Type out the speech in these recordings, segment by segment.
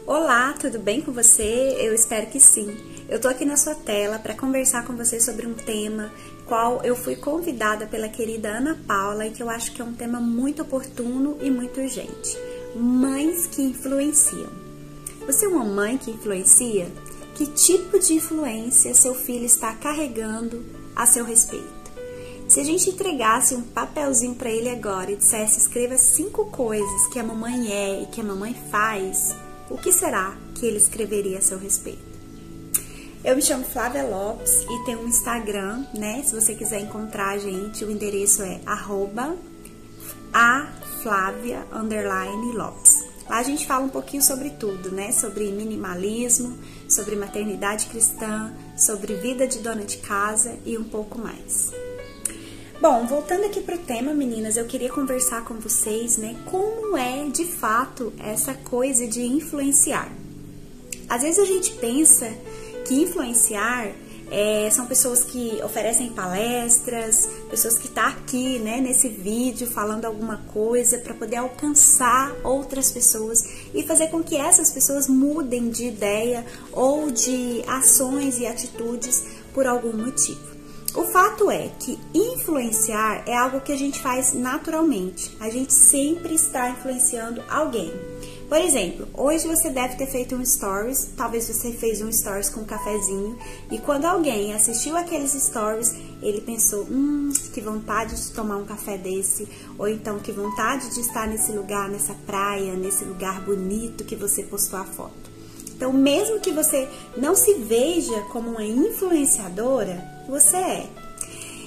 Olá, tudo bem com você? Eu espero que sim. Eu tô aqui na sua tela para conversar com você sobre um tema qual eu fui convidada pela querida Ana Paula e que eu acho que é um tema muito oportuno e muito urgente. Mães que influenciam. Você é uma mãe que influencia? Que tipo de influência seu filho está carregando a seu respeito? Se a gente entregasse um papelzinho para ele agora e dissesse escreva 5 coisas que a mamãe é e que a mamãe faz, o que será que ele escreveria a seu respeito? Eu me chamo Flávia Lopes e tenho um Instagram, né? Se você quiser encontrar a gente, o endereço é @aflavia_Lopes. Lá a gente fala um pouquinho sobre tudo, né? Sobre minimalismo, sobre maternidade cristã, sobre vida de dona de casa e um pouco mais. Bom, voltando aqui para o tema, meninas, eu queria conversar com vocês, né, como é de fato essa coisa de influenciar. Às vezes a gente pensa que influenciar são pessoas que oferecem palestras, pessoas que estão aqui, né, nesse vídeo falando alguma coisa para poder alcançar outras pessoas e fazer com que essas pessoas mudem de ideia ou de ações e atitudes por algum motivo. O fato é que influenciar é algo que a gente faz naturalmente. A gente sempre está influenciando alguém. Por exemplo, hoje você deve ter feito um stories, talvez você fez um stories com um cafezinho, e quando alguém assistiu aqueles stories, ele pensou, que vontade de tomar um café desse, ou então que vontade de estar nesse lugar, nessa praia, nesse lugar bonito que você postou a foto. Então, mesmo que você não se veja como uma influenciadora, você é.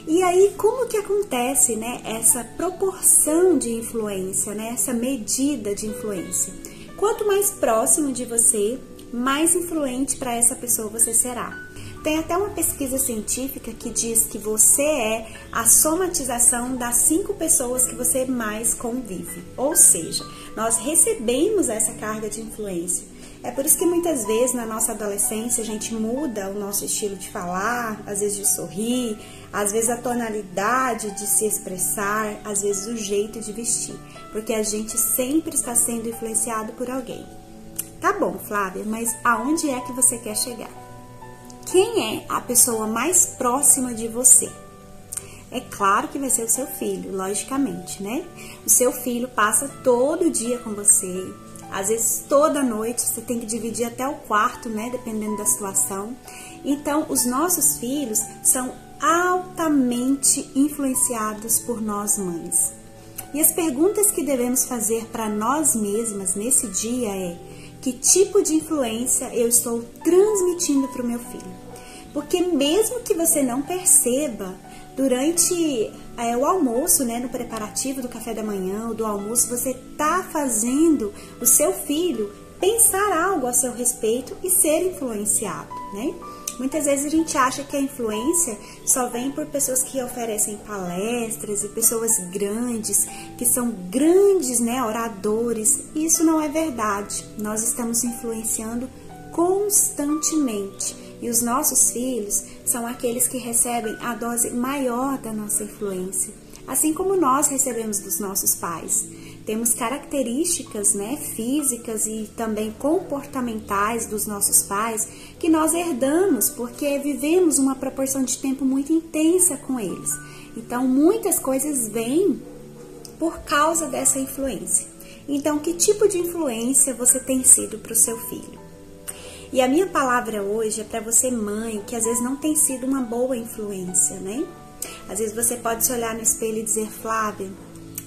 E aí, como que acontece, né, essa proporção de influência, né, essa medida de influência? Quanto mais próximo de você, mais influente para essa pessoa você será. Tem até uma pesquisa científica que diz que você é a somatização das 5 pessoas que você mais convive. Ou seja, nós recebemos essa carga de influência. É por isso que muitas vezes na nossa adolescência a gente muda o nosso estilo de falar, às vezes de sorrir, às vezes a tonalidade de se expressar, às vezes o jeito de vestir, porque a gente sempre está sendo influenciado por alguém. Tá bom, Flávia, mas aonde é que você quer chegar? Quem é a pessoa mais próxima de você? É claro que vai ser o seu filho, logicamente, né? O seu filho passa todo dia com você. Às vezes toda noite você tem que dividir até o quarto, né? Dependendo da situação. Então, os nossos filhos são altamente influenciados por nós mães. E as perguntas que devemos fazer para nós mesmas nesse dia é: que tipo de influência eu estou transmitindo para o meu filho? Porque mesmo que você não perceba, durante o almoço, né, no preparativo do café da manhã ou do almoço, você está fazendo o seu filho pensar algo a seu respeito e ser influenciado, né? Muitas vezes a gente acha que a influência só vem por pessoas que oferecem palestras e pessoas grandes, que são grandes, né, oradores. E isso não é verdade. Nós estamos influenciando constantemente. E os nossos filhos são aqueles que recebem a dose maior da nossa influência, assim como nós recebemos dos nossos pais. Temos características, né, físicas e também comportamentais dos nossos pais que nós herdamos porque vivemos uma proporção de tempo muito intensa com eles. Então, muitas coisas vêm por causa dessa influência. Então, que tipo de influência você tem sido para o seu filho? E a minha palavra hoje é para você, mãe, que às vezes não tem sido uma boa influência, né? Às vezes você pode se olhar no espelho e dizer: Flávia,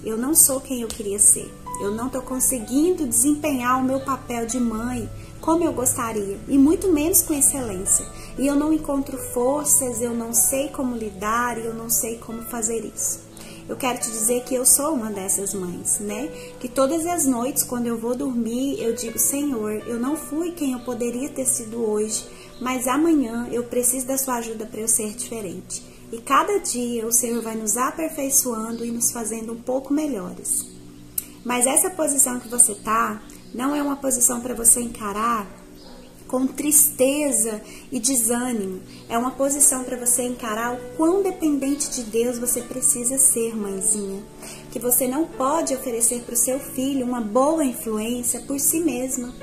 eu não sou quem eu queria ser. Eu não estou conseguindo desempenhar o meu papel de mãe como eu gostaria, e muito menos com excelência. E eu não encontro forças, eu não sei como lidar, e eu não sei como fazer isso. Eu quero te dizer que eu sou uma dessas mães, né? Que todas as noites, quando eu vou dormir, eu digo: Senhor, eu não fui quem eu poderia ter sido hoje, mas amanhã eu preciso da sua ajuda para eu ser diferente. E cada dia o Senhor vai nos aperfeiçoando e nos fazendo um pouco melhores. Mas essa posição que você tá, não é uma posição para você encarar com tristeza e desânimo. É uma posição para você encarar o quão dependente de Deus você precisa ser, mãezinha. Que você não pode oferecer para o seu filho uma boa influência por si mesma.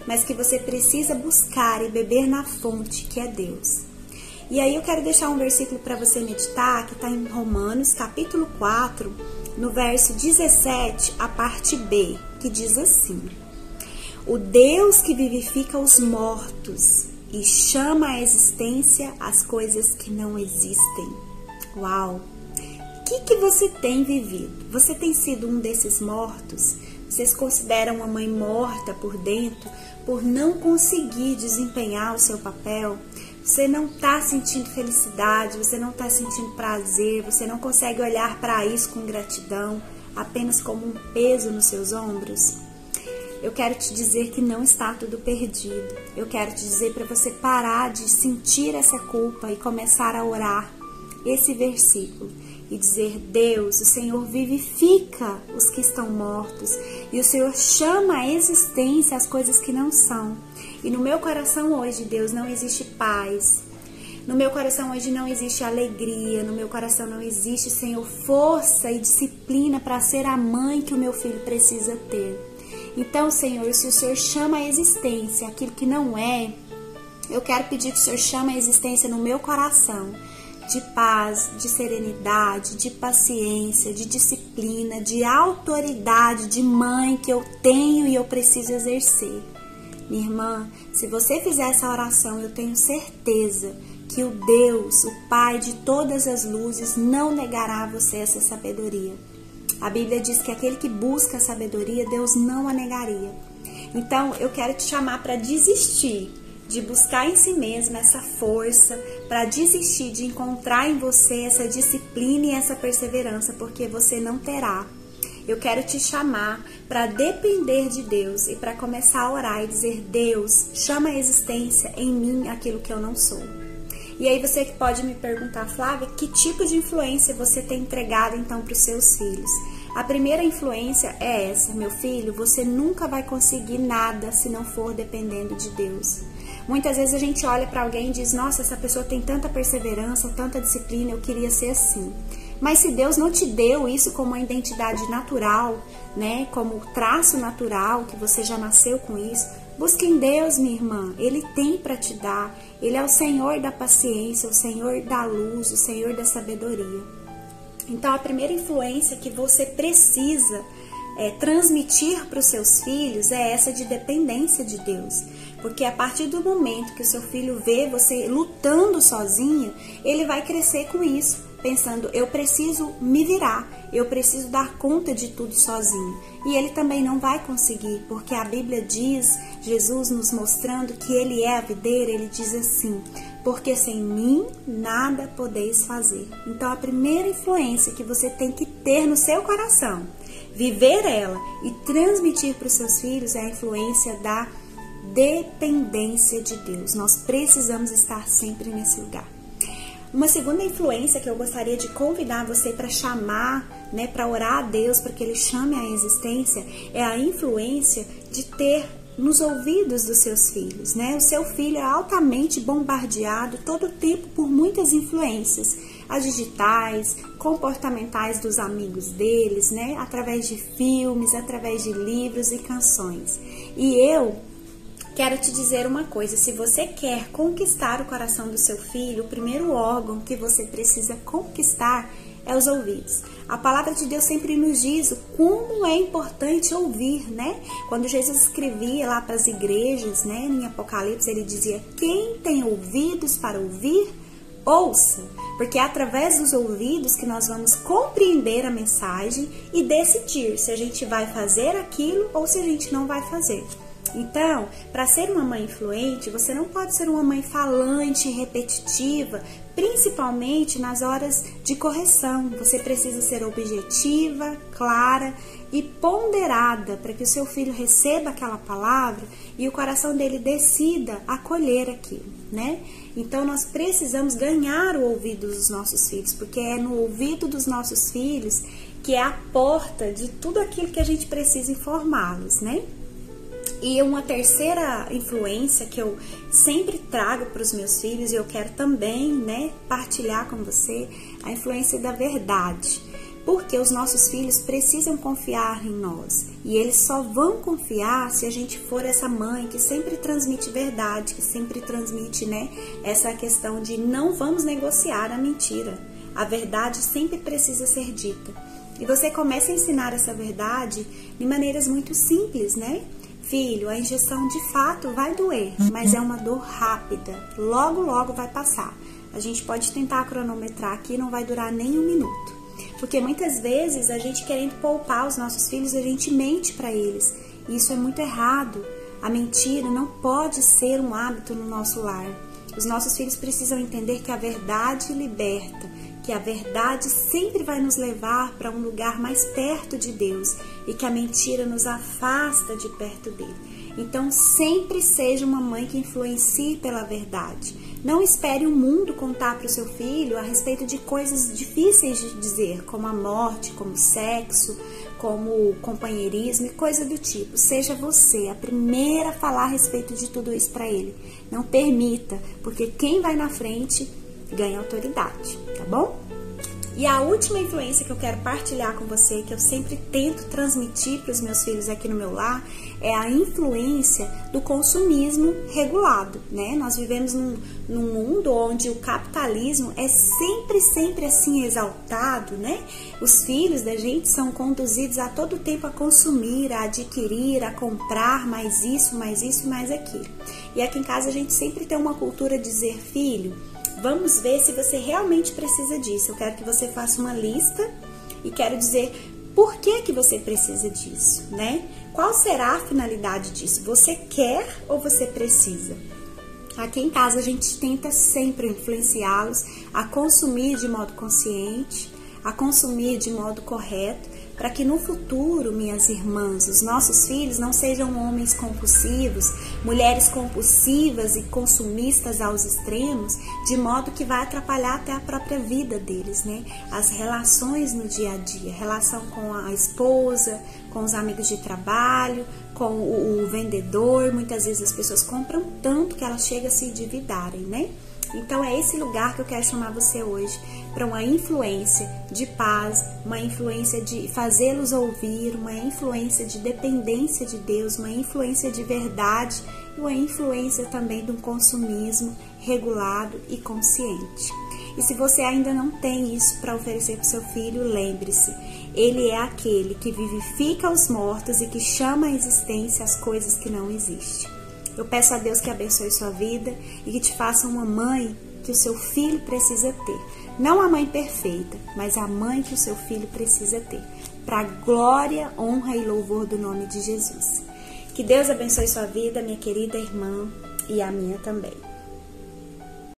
mas que você precisa buscar e beber na fonte, que é Deus. E aí eu quero deixar um versículo para você meditar, que está em Romanos, capítulo 4, no verso 17, a parte B, que diz assim: o Deus que vivifica os mortos e chama à existência as coisas que não existem. Uau! O que você tem vivido? Você tem sido um desses mortos? Você se considera uma mãe morta por dentro por não conseguir desempenhar o seu papel? Você não está sentindo felicidade, você não está sentindo prazer, você não consegue olhar para isso com gratidão, apenas como um peso nos seus ombros? Eu quero te dizer que não está tudo perdido. Eu quero te dizer para você parar de sentir essa culpa e começar a orar esse versículo e dizer: Deus, o Senhor vivifica os que estão mortos e o Senhor chama à existência as coisas que não são. E no meu coração hoje, Deus, não existe paz. No meu coração hoje não existe alegria. No meu coração não existe, Senhor, força e disciplina para ser a mãe que o meu filho precisa ter. Então, Senhor, se o Senhor chama à existência aquilo que não é, eu quero pedir que o Senhor chame à existência no meu coração de paz, de serenidade, de paciência, de disciplina, de autoridade, de mãe que eu tenho e eu preciso exercer. Minha irmã, se você fizer essa oração, eu tenho certeza que o Deus, o Pai de todas as luzes, não negará a você essa sabedoria. A Bíblia diz que aquele que busca a sabedoria, Deus não a negaria. Então, eu quero te chamar para desistir de buscar em si mesma essa força, para desistir de encontrar em você essa disciplina e essa perseverança, porque você não terá. Eu quero te chamar para depender de Deus e para começar a orar e dizer: Deus, chama a existência em mim aquilo que eu não sou. E aí você que pode me perguntar: Flávia, que tipo de influência você tem entregado então para os seus filhos? A primeira influência é essa: meu filho, você nunca vai conseguir nada se não for dependendo de Deus. Muitas vezes a gente olha para alguém e diz: nossa, essa pessoa tem tanta perseverança, tanta disciplina, eu queria ser assim. Mas se Deus não te deu isso como uma identidade natural, né, como traço natural, que você já nasceu com isso, busque em Deus, minha irmã. Ele tem para te dar. Ele é o Senhor da paciência, o Senhor da luz, o Senhor da sabedoria. Então, a primeira influência que você precisa transmitir para os seus filhos é essa de dependência de Deus. Porque a partir do momento que o seu filho vê você lutando sozinho, ele vai crescer com isso, pensando: eu preciso me virar, eu preciso dar conta de tudo sozinho. E ele também não vai conseguir, porque a Bíblia diz, Jesus nos mostrando que ele é a videira, ele diz assim: porque sem mim nada podeis fazer. Então a primeira influência que você tem que ter no seu coração, viver ela e transmitir para os seus filhos, é a influência da dependência de Deus. Nós precisamos estar sempre nesse lugar. Uma segunda influência que eu gostaria de convidar você para chamar, né, para orar a Deus para que Ele chame a existência, é a influência de ter nos ouvidos dos seus filhos, né? O seu filho é altamente bombardeado todo o tempo por muitas influências, as digitais, comportamentais dos amigos deles, né? Através de filmes, através de livros e canções. E eu quero te dizer uma coisa: se você quer conquistar o coração do seu filho, o primeiro órgão que você precisa conquistar é os ouvidos. A palavra de Deus sempre nos diz como é importante ouvir, né? Quando Jesus escrevia lá para as igrejas, né, em Apocalipse, ele dizia: quem tem ouvidos para ouvir, ouça. Porque é através dos ouvidos que nós vamos compreender a mensagem e decidir se a gente vai fazer aquilo ou se a gente não vai fazer. Então, para ser uma mãe influente, você não pode ser uma mãe falante e repetitiva, principalmente nas horas de correção. Você precisa ser objetiva, clara e ponderada para que o seu filho receba aquela palavra e o coração dele decida acolher aquilo, né? Então, nós precisamos ganhar o ouvido dos nossos filhos, porque é no ouvido dos nossos filhos que é a porta de tudo aquilo que a gente precisa informá-los, né? E uma terceira influência que eu sempre trago para os meus filhos, e eu quero também, né, partilhar com você, a influência da verdade. Porque os nossos filhos precisam confiar em nós. E eles só vão confiar se a gente for essa mãe que sempre transmite verdade, que sempre transmite, né, essa questão de não vamos negociar a mentira. A verdade sempre precisa ser dita. E você começa a ensinar essa verdade de maneiras muito simples, né? Filho, a injeção de fato vai doer, mas é uma dor rápida. Logo, logo vai passar. A gente pode tentar cronometrar aqui, não vai durar nem 1 minuto. Porque muitas vezes a gente querendo poupar os nossos filhos, a gente mente para eles. E isso é muito errado. A mentira não pode ser um hábito no nosso lar. Os nossos filhos precisam entender que a verdade liberta, que a verdade sempre vai nos levar para um lugar mais perto de Deus e que a mentira nos afasta de perto dele. Então, sempre seja uma mãe que influencie pela verdade. Não espere o mundo contar para o seu filho a respeito de coisas difíceis de dizer, como a morte, como o sexo, como o companheirismo e coisa do tipo. Seja você a primeira a falar a respeito de tudo isso para ele. Não permita, porque quem vai na frente ganha autoridade, tá bom? E a última influência que eu quero partilhar com você, que eu sempre tento transmitir para os meus filhos aqui no meu lar, é a influência do consumismo regulado, né? Nós vivemos num mundo onde o capitalismo é sempre assim exaltado, né? Os filhos da gente são conduzidos a todo tempo a consumir, a adquirir, a comprar mais isso, mais aquilo. E aqui em casa a gente sempre tem uma cultura de dizer, filho, vamos ver se você realmente precisa disso. Eu quero que você faça uma lista e quero dizer por que você precisa disso, né? Qual será a finalidade disso? Você quer ou você precisa? Aqui em casa a gente tenta sempre influenciá-los a consumir de modo consciente, a consumir de modo correto, para que no futuro, minhas irmãs, os nossos filhos não sejam homens compulsivos, mulheres compulsivas e consumistas aos extremos, de modo que vai atrapalhar até a própria vida deles, né? As relações no dia a dia, relação com a esposa, com os amigos de trabalho, com o vendedor. Muitas vezes as pessoas compram tanto que elas chegam a se endividarem, né? Então é esse lugar que eu quero chamar você hoje, para uma influência de paz, uma influência de fazê-los ouvir, uma influência de dependência de Deus, uma influência de verdade e uma influência também de um consumismo regulado e consciente. E se você ainda não tem isso para oferecer para o seu filho, lembre-se, ele é aquele que vivifica os mortos e que chama à existência as coisas que não existem. Eu peço a Deus que abençoe sua vida e que te faça uma mãe que o seu filho precisa ter. Não a mãe perfeita, mas a mãe que o seu filho precisa ter. Para a glória, honra e louvor do nome de Jesus. Que Deus abençoe sua vida, minha querida irmã, e a minha também.